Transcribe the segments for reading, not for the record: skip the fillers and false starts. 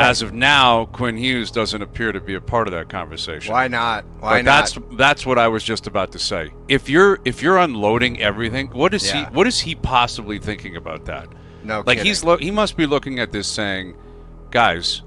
As of now, Quinn Hughes doesn't appear to be a part of that conversation. Why not? Why not? That's what I was just about to say. If you're unloading everything, what is he possibly thinking about that? No like kidding. he must be looking at this saying, guys,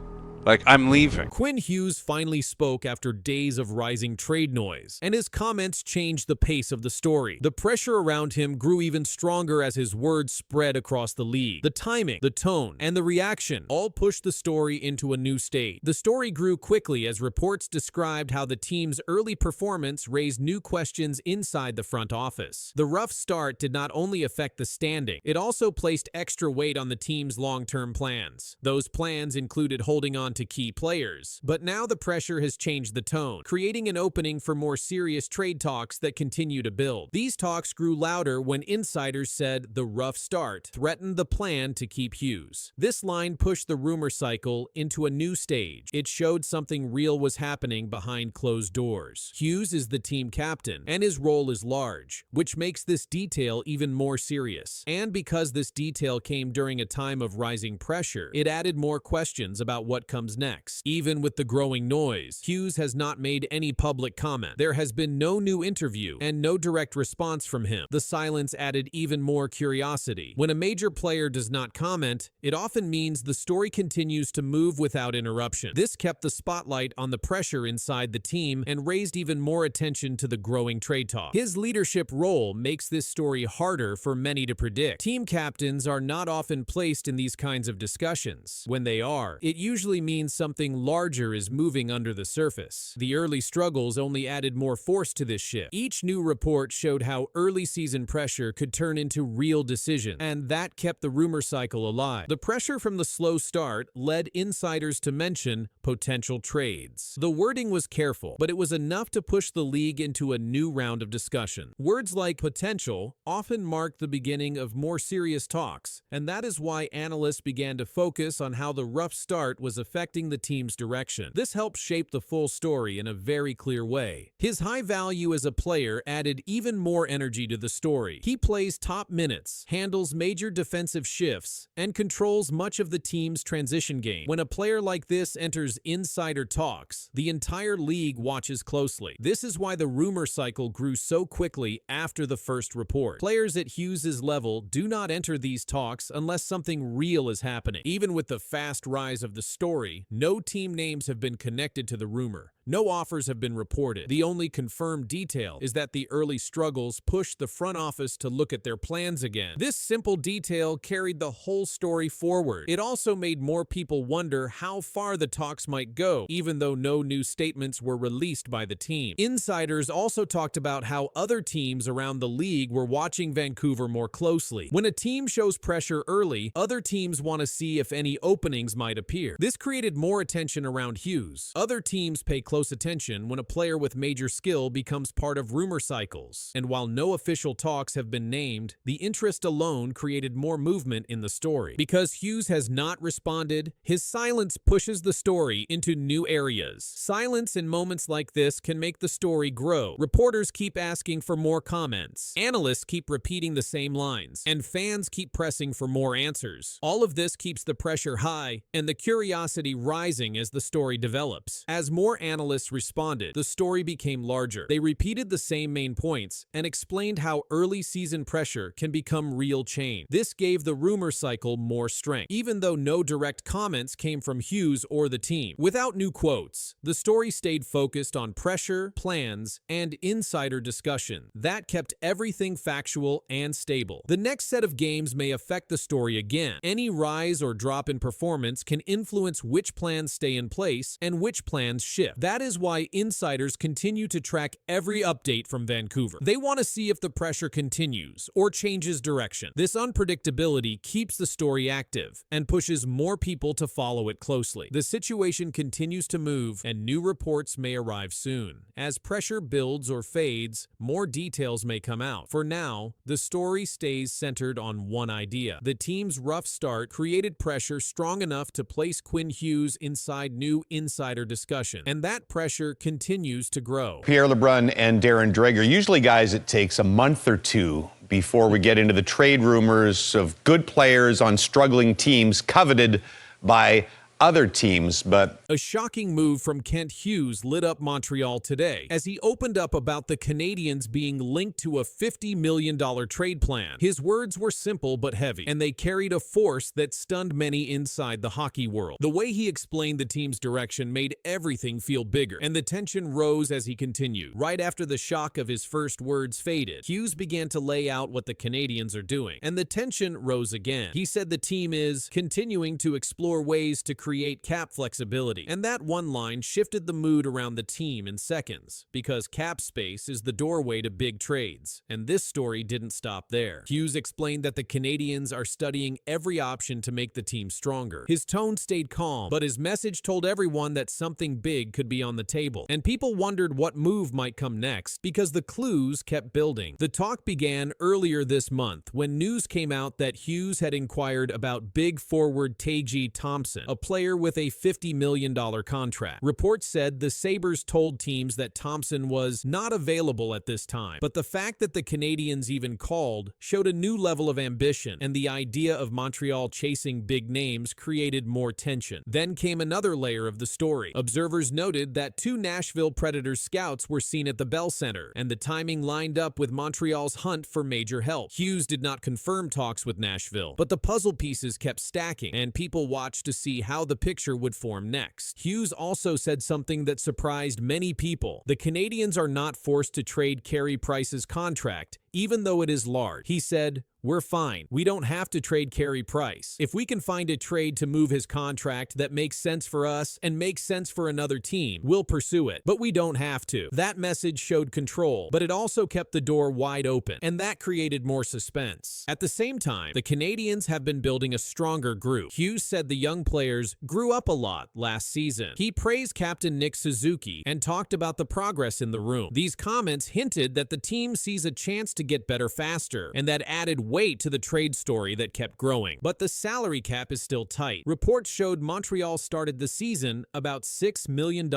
like, I'm leaving. Quinn Hughes finally spoke after days of rising trade noise, and his comments changed the pace of the story. The pressure around him grew even stronger as his words spread across the league. The timing, the tone, and the reaction all pushed the story into a new stage. The story grew quickly as reports described how the team's early performance raised new questions inside the front office. The rough start did not only affect the standing, it also placed extra weight on the team's long-term plans. Those plans included holding on to key players. But now the pressure has changed the tone, creating an opening for more serious trade talks that continue to build. These talks grew louder when insiders said the rough start threatened the plan to keep Hughes. This line pushed the rumor cycle into a new stage. It showed something real was happening behind closed doors. Hughes is the team captain, and his role is large, which makes this detail even more serious. And because this detail came during a time of rising pressure, it added more questions about what comes next. Even with the growing noise, Hughes has not made any public comment. There has been no new interview and no direct response from him. The silence added even more curiosity. When a major player does not comment, it often means the story continues to move without interruption. This kept the spotlight on the pressure inside the team and raised even more attention to the growing trade talk. His leadership role makes this story harder for many to predict. Team captains are not often placed in these kinds of discussions. When they are, it usually means something larger is moving under the surface. The early struggles only added more force to this shift. Each new report showed how early season pressure could turn into real decisions, and that kept the rumor cycle alive. The pressure from the slow start led insiders to mention potential trades. The wording was careful, but it was enough to push the league into a new round of discussion. Words like potential often mark the beginning of more serious talks, and that is why analysts began to focus on how the rough start was affecting the team's direction. This helped shape the full story in a very clear way. His high value as a player added even more energy to the story. He plays top minutes, handles major defensive shifts, and controls much of the team's transition game. When a player like this enters insider talks, the entire league watches closely. This is why the rumor cycle grew so quickly after the first report. Players at Hughes' level do not enter these talks unless something real is happening. Even with the fast rise of the story, no team names have been connected to the rumor. No offers have been reported. The only confirmed detail is that the early struggles pushed the front office to look at their plans again. This simple detail carried the whole story forward. It also made more people wonder how far the talks might go, even though no new statements were released by the team. Insiders also talked about how other teams around the league were watching Vancouver more closely. When a team shows pressure early, other teams want to see if any openings might appear. This created more attention around Hughes. Other teams pay close attention when a player with major skill becomes part of rumor cycles. And while no official talks have been named, the interest alone created more movement in the story. Because Hughes has not responded, his silence pushes the story into new areas. Silence in moments like this can make the story grow. Reporters keep asking for more comments. Analysts keep repeating the same lines. And fans keep pressing for more answers. All of this keeps the pressure high and the curiosity rising as the story develops. As more analysts responded, the story became larger. They repeated the same main points and explained how early season pressure can become real change. This gave the rumor cycle more strength, even though no direct comments came from Hughes or the team. Without new quotes, the story stayed focused on pressure, plans, and insider discussion. That kept everything factual and stable. The next set of games may affect the story again. Any rise or drop in performance can influence which plans stay in place and which plans shift. That is why insiders continue to track every update from Vancouver. They want to see if the pressure continues or changes direction. This unpredictability keeps the story active and pushes more people to follow it closely. The situation continues to move and new reports may arrive soon. As pressure builds or fades, more details may come out. For now, the story stays centered on one idea. The team's rough start created pressure strong enough to place Quinn Hughes inside new insider discussion, and that pressure continues to grow. Pierre LeBrun and Darren Dreger, usually guys, it takes a month or two before we get into the trade rumors of good players on struggling teams coveted by other teams, but A shocking move from Kent Hughes lit up Montreal today as he opened up about the Canadiens being linked to a $50 million trade plan. His words were simple but heavy, and they carried a force that stunned many inside the hockey world. The way he explained the team's direction made everything feel bigger, and the tension rose as he continued. Right after the shock of his first words faded, Hughes began to lay out what the Canadiens are doing, and the tension rose again. He said the team is continuing to explore ways to create cap flexibility, and that one line shifted the mood around the team in seconds, because cap space is the doorway to big trades, and this story didn't stop there. Hughes explained that the Canadiens are studying every option to make the team stronger. His tone stayed calm, but his message told everyone that something big could be on the table, and people wondered what move might come next because the clues kept building. The talk began earlier this month when news came out that Hughes had inquired about big forward Tage Thompson, a player with a $50 million contract. Reports said the Sabres told teams that Thompson was not available at this time, but the fact that the Canadiens even called showed a new level of ambition, and the idea of Montreal chasing big names created more tension. Then came another layer of the story. Observers noted that 2 Nashville Predators scouts were seen at the Bell Center, and the timing lined up with Montreal's hunt for major help. Hughes did not confirm talks with Nashville, but the puzzle pieces kept stacking, and people watched to see how the picture would form next. Hughes also said something that surprised many people. The Canadiens are not forced to trade Carey Price's contract, even though it is large. He said, "We're fine. We don't have to trade Carey Price. If we can find a trade to move his contract that makes sense for us and makes sense for another team, we'll pursue it. But we don't have to." That message showed control, but it also kept the door wide open, and that created more suspense. At the same time, the Canadiens have been building a stronger group. Hughes said the young players grew up a lot last season. He praised captain Nick Suzuki and talked about the progress in the room. These comments hinted that the team sees a chance to get better faster, and that added weight to the trade story that kept growing. But the salary cap is still tight. Reports showed Montreal started the season about $6 million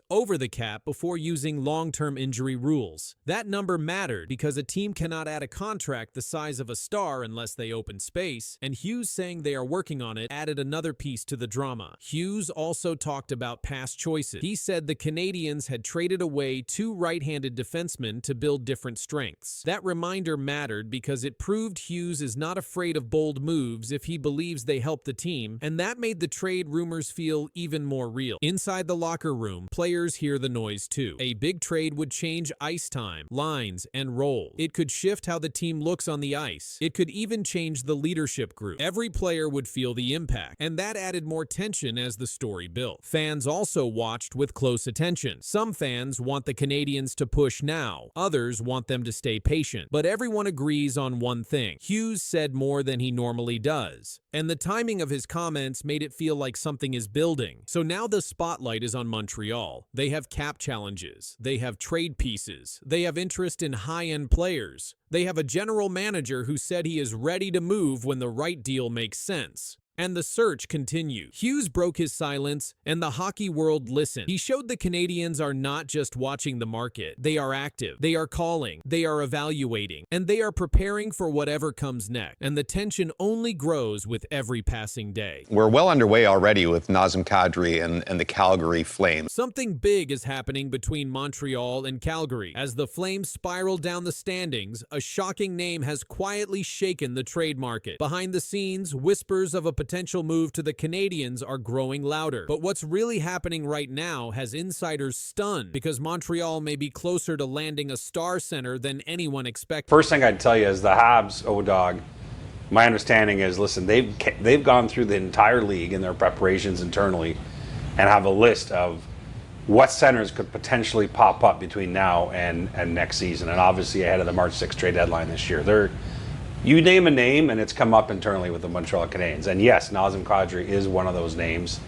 over the cap before using long-term injury rules. That number mattered because a team cannot add a contract the size of a star unless they open space, and Hughes saying they are working on it added another piece to the drama. Hughes also talked about past choices. He said the Canadiens had traded away 2 right-handed defensemen to build different strengths. That reminder mattered because it proved Hughes is not afraid of bold moves if he believes they help the team, and that made the trade rumors feel even more real. Inside the locker room, players hear the noise too. A big trade would change ice time, lines, and roles. It could shift how the team looks on the ice. It could even change the leadership group. Every player would feel the impact, and that added more tension as the story built. Fans also watched with close attention. Some fans want the Canadiens to push now. Others want them to stay patient. But everyone agrees on one thing. Hughes said more than he normally does, and the timing of his comments made it feel like something is building. So now the spotlight is on Montreal. They have cap challenges. They have trade pieces. They have interest in high-end players. They have a general manager who said he is ready to move when the right deal makes sense. And the search continued. Hughes broke his silence, and the hockey world listened. He showed the Canadiens are not just watching the market. They are active. They are calling. They are evaluating. And they are preparing for whatever comes next. And the tension only grows with every passing day. we're well underway already with Nazem Kadri and the Calgary Flames. Something big is happening between Montreal and Calgary. As the Flames spiral down the standings, a shocking name has quietly shaken the trade market. Behind the scenes, whispers of a potential move to the Canadiens are growing louder. But what's really happening right now has insiders stunned because Montreal may be closer to landing a star center than anyone expected. First thing I'd tell you is the Habs, O-Dog, my understanding is, listen, they've gone through the entire league in their preparations internally and have a list of what centers could potentially pop up between now and next season, and obviously ahead of the March 6th trade deadline this year. You name a name, and it's come up internally with the Montreal Canadiens. And yes, Nazem Kadri is one of those names.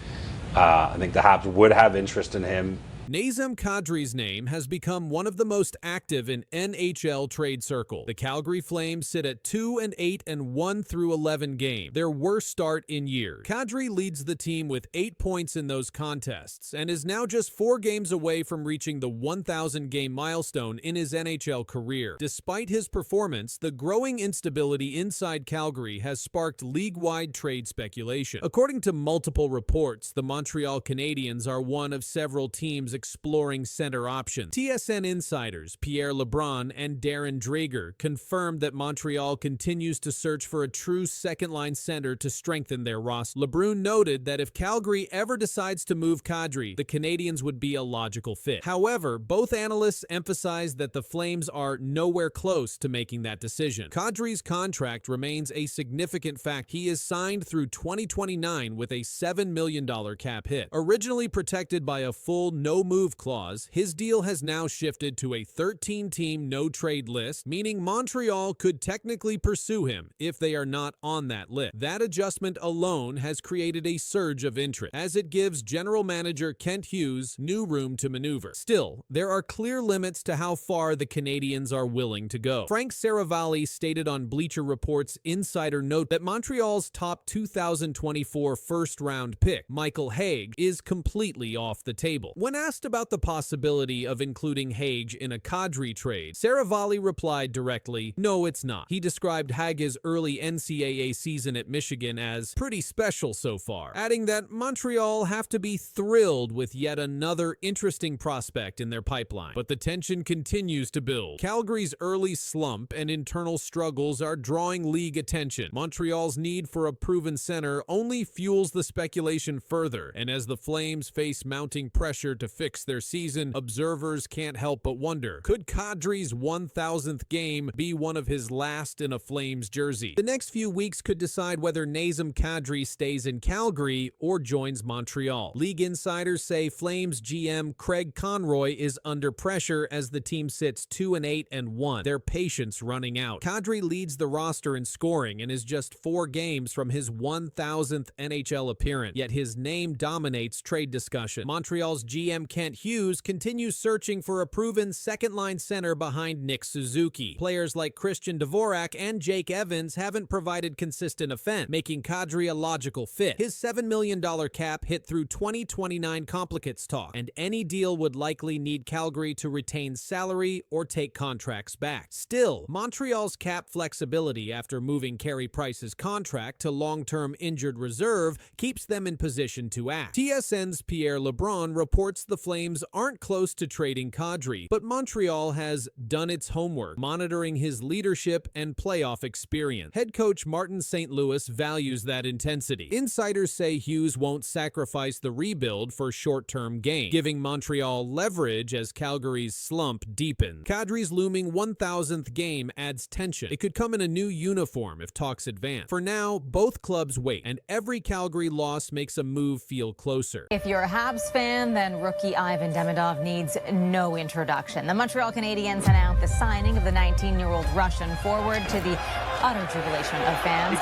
I think the Habs would have interest in him. Nazem Kadri's name has become one of the most active in NHL trade circle. The Calgary Flames sit at 2-8 and 1-11 game, their worst start in years. Kadri leads the team with 8 points in those contests and is now just 4 games away from reaching the 1,000 game milestone in his NHL career. Despite his performance, the growing instability inside Calgary has sparked league-wide trade speculation. According to multiple reports, the Montreal Canadiens are one of several teams exploring center options. TSN insiders Pierre LeBrun and Darren Dreger confirmed that Montreal continues to search for a true second-line center to strengthen their roster. LeBrun noted that if Calgary ever decides to move Kadri, the Canadiens would be a logical fit. However, both analysts emphasize that the Flames are nowhere close to making that decision. Kadri's contract remains a significant fact. He is signed through 2029 with a $7 million cap hit. Originally protected by a full no-move clause, his deal has now shifted to a 13-team no-trade list, meaning Montreal could technically pursue him if they are not on that list. That adjustment alone has created a surge of interest, as it gives general manager Quinn Hughes new room to maneuver. Still, there are clear limits to how far the Canadiens are willing to go. Frank Saravalli stated on Bleacher Report's Insider Note that Montreal's top 2024 first-round pick, Michael Hague, is completely off the table. When asked about the possibility of including Hague in a Kadri trade, Saravalli replied directly, "No, it's not." He described Hague's early NCAA season at Michigan as pretty special so far, adding that Montreal have to be thrilled with yet another interesting prospect in their pipeline. But the tension continues to build. Calgary's early slump and internal struggles are drawing league attention. Montreal's need for a proven center only fuels the speculation further, and as the Flames face mounting pressure to fix their season, observers can't help but wonder, could Kadri's 1,000th game be one of his last in a Flames jersey? The next few weeks could decide whether Nazem Kadri stays in Calgary or joins Montreal. League insiders say Flames GM Craig Conroy is under pressure as the team sits 2-8 and 1, their patience running out. Kadri leads the roster in scoring and is just 4 games from his 1,000th NHL appearance, yet his name dominates trade discussion. Montreal's GM Quinn Hughes continues searching for a proven second-line center behind Nick Suzuki. Players like Christian Dvorak and Jake Evans haven't provided consistent offense, making Kadri a logical fit. His $7 million cap hit through 2029 complicates talk, and any deal would likely need Calgary to retain salary or take contracts back. Still, Montreal's cap flexibility after moving Carey Price's contract to long-term injured reserve keeps them in position to act. TSN's Pierre LeBrun reports the Flames aren't close to trading Kadri, but Montreal has done its homework, monitoring his leadership and playoff experience. Head coach Martin St. Louis values that intensity. Insiders say Hughes won't sacrifice the rebuild for short-term gain, giving Montreal leverage as Calgary's slump deepens. Kadri's looming 1,000th game adds tension. It could come in a new uniform if talks advance. For now, both clubs wait, and every Calgary loss makes a move feel closer. If you're a Habs fan, then rookie Ivan Demidov needs no introduction. The Montreal Canadiens announced the signing of the 19-year-old Russian forward to the utter jubilation of fans.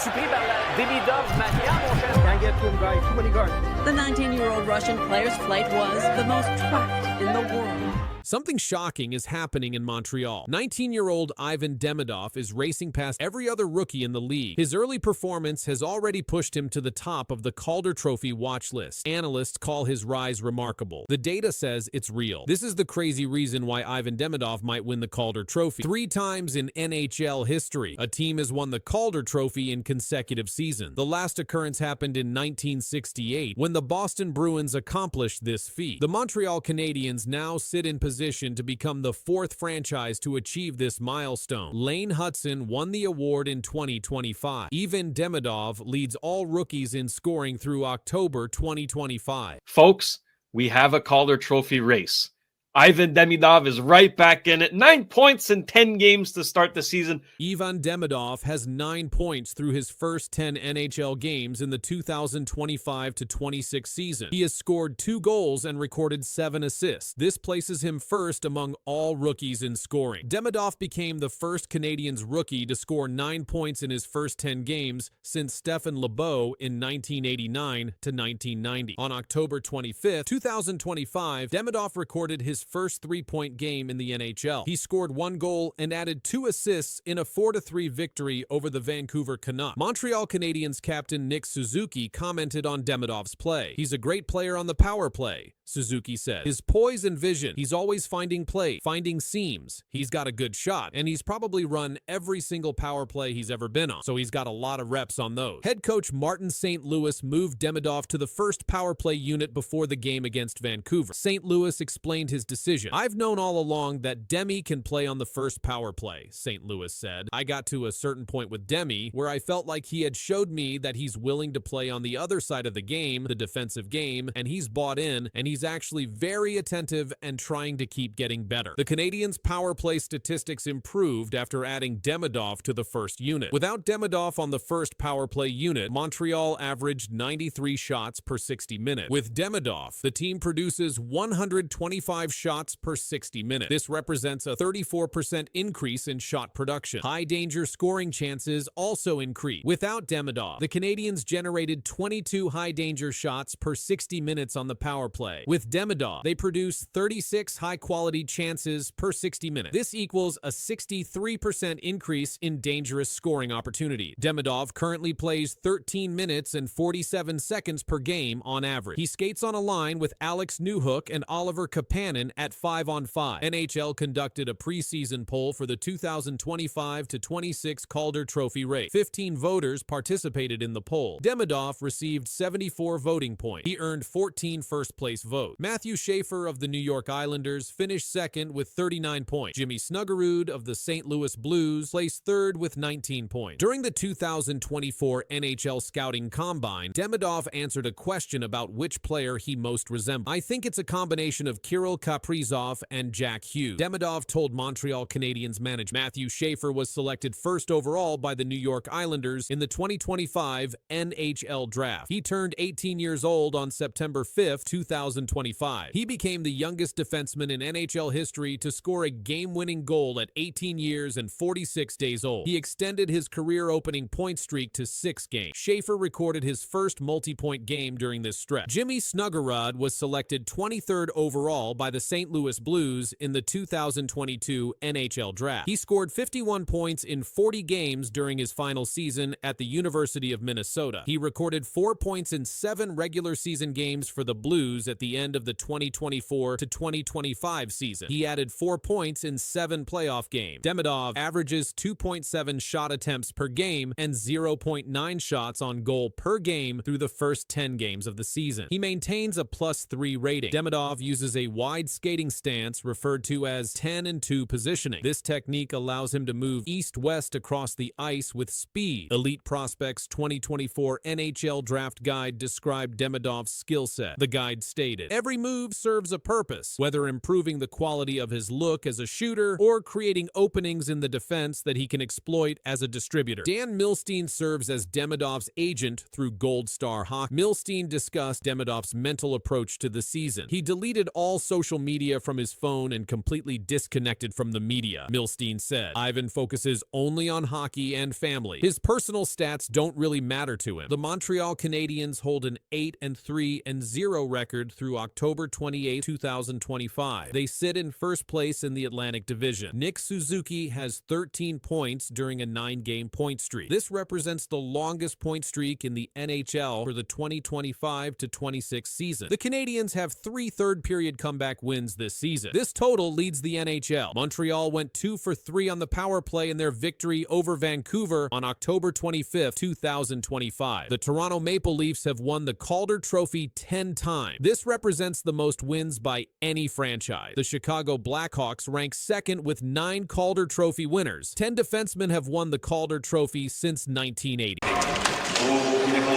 The 19-year-old Russian player's flight was the most tracked in the world. Something shocking is happening in Montreal. 19-year-old Ivan Demidov is racing past every other rookie in the league. His early performance has already pushed him to the top of the Calder Trophy watch list. Analysts call his rise remarkable. The data says it's real. This is the crazy reason why Ivan Demidov might win the Calder Trophy. 3 times in NHL history, a team has won the Calder Trophy in consecutive seasons. The last occurrence happened in 1968 when the Boston Bruins accomplished this feat. The Montreal Canadiens now sit in position to become the 4th franchise to achieve this milestone. Lane Hudson won the award in 2025. Ivan Demidov leads all rookies in scoring through October 2025. Folks, we have a Calder Trophy race. Ivan Demidov is right back in it. 9 points in 10 games to start the season. Ivan Demidov has 9 points through his first 10 NHL games in the 2025-26 season. He has scored 2 goals and recorded 7 assists. This places him first among all rookies in scoring. Demidov became the first Canadiens rookie to score 9 points in his first 10 games since Stephen Lebeau in 1989-1990. On October 25th, 2025, Demidov recorded his first 3-point game in the NHL. He scored 1 goal and added 2 assists in a 4-3 victory over the Vancouver Canucks. Montreal Canadiens captain Nick Suzuki commented on Demidov's play. "He's a great player on the power play," Suzuki said. "His poise and vision, he's always finding play, finding seams. He's got a good shot, and he's probably run every single power play he's ever been on, so he's got a lot of reps on those." Head coach Martin St. Louis moved Demidov to the first power play unit before the game against Vancouver. St. Louis explained his decision. "I've known all along that Demi can play on the first power play," St. Louis said. "I got to a certain point with Demi where I felt like he had showed me that he's willing to play on the other side of the game, the defensive game, and he's bought in, and he's actually very attentive and trying to keep getting better." The Canadiens' power play statistics improved after adding Demidov to the first unit. Without Demidov on the first power play unit, Montreal averaged 93 shots per 60 minutes. With Demidov, the team produces 125 shots per 60 minutes. This represents a 34% increase in shot production. High danger scoring chances also increase. Without Demidov, the Canadiens generated 22 high danger shots per 60 minutes on the power play. With Demidov, they produce 36 high quality chances per 60 minutes. This equals a 63% increase in dangerous scoring opportunity. Demidov currently plays 13 minutes and 47 seconds per game on average. He skates on a line with Alex Newhook and Oliver Kapanen at 5-on-5. NHL conducted a preseason poll for the 2025-26 Calder Trophy race. 15 voters participated in the poll. Demidov received 74 voting points. He earned 14 first-place votes. Matthew Schaefer of the New York Islanders finished second with 39 points. Jimmy Snuggerud of the St. Louis Blues placed third with 19 points. During the 2024 NHL Scouting Combine, Demidov answered a question about which player he most resembled. "I think it's a combination of Kirill Kaprizov and Jack Hughes," Demidov told Montreal Canadiens manager. Matthew Schaefer was selected first overall by the New York Islanders in the 2025 NHL Draft. He turned 18 years old on September 5, 2025. He became the youngest defenseman in NHL history to score a game-winning goal at 18 years and 46 days old. He extended his career-opening point streak to 6 games. Schaefer recorded his first multi-point game during this stretch. Jimmy Snuggerud was selected 23rd overall by the St. Louis Blues in the 2022 NHL Draft. He scored 51 points in 40 games during his final season at the University of Minnesota. He recorded 4 points in 7 regular season games for the Blues at the end of the 2024-2025 season. He added 4 points in 7 playoff games. Demidov averages 2.7 shot attempts per game and 0.9 shots on goal per game through the first 10 games of the season. He maintains a +3 rating. Demidov uses a wide skating stance referred to as 10-2 positioning. This technique allows him to move east-west across the ice with speed. Elite Prospects 2024 NHL Draft Guide described Demidov's skill set. The guide stated, "Every move serves a purpose, whether improving the quality of his look as a shooter or creating openings in the defense that he can exploit as a distributor." Dan Milstein serves as Demidov's agent through Gold Star Hockey. Milstein discussed Demidov's mental approach to the season. "He deleted all social media from his phone and completely disconnected from the media," Milstein said. "Ivan focuses only on hockey and family. His personal stats don't really matter to him." The Montreal Canadiens hold an 8-3-0 record through October 28, 2025. They sit in first place in the Atlantic Division. Nick Suzuki has 13 points during a 9-game point streak. This represents the longest point streak in the NHL for the 2025-26 season. The Canadiens have 3 third-period comeback wins this season. This total leads the NHL. Montreal went 2 for 3 on the power play in their victory over Vancouver on October 25, 2025. The Toronto Maple Leafs have won the Calder Trophy 10 times. This represents the most wins by any franchise. The Chicago Blackhawks rank second with 9 Calder Trophy winners. 10 defensemen have won the Calder Trophy since 1980.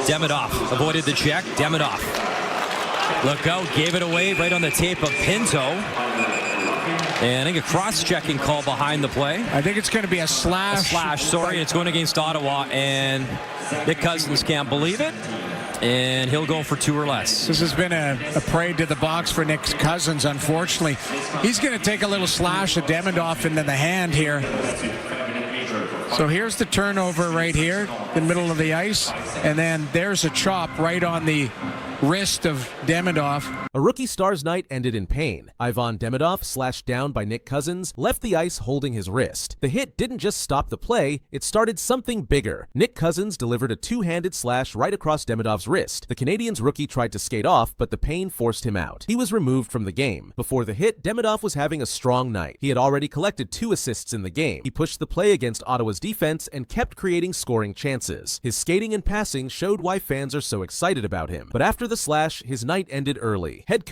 Demidov avoided the check. Demidov. Look out, gave it away right on the tape of Pinto. And I think a cross-checking call behind the play. I think it's going to be a slash. A slash, sorry. It's going against Ottawa, and Nick Cousins can't believe it. And he'll go for 2 or less. This has been a parade to the box for Nick Cousins, unfortunately. He's going to take a little slash of Demidov into the hand here. So here's the turnover right here, the middle of the ice. And then there's a chop right on the wrist of Demidov. A rookie star's night ended in pain. Ivan Demidov, slashed down by Nick Cousins, left the ice holding his wrist. The hit didn't just stop the play, it started something bigger. Nick Cousins delivered a two-handed slash right across Demidov's wrist. The Canadiens rookie tried to skate off, but the pain forced him out. He was removed from the game. Before the hit, Demidov was having a strong night. He had already collected 2 assists in the game. He pushed the play against Ottawa's defense and kept creating scoring chances. His skating and passing showed why fans are so excited about him. But after the slash, his night ended early. Head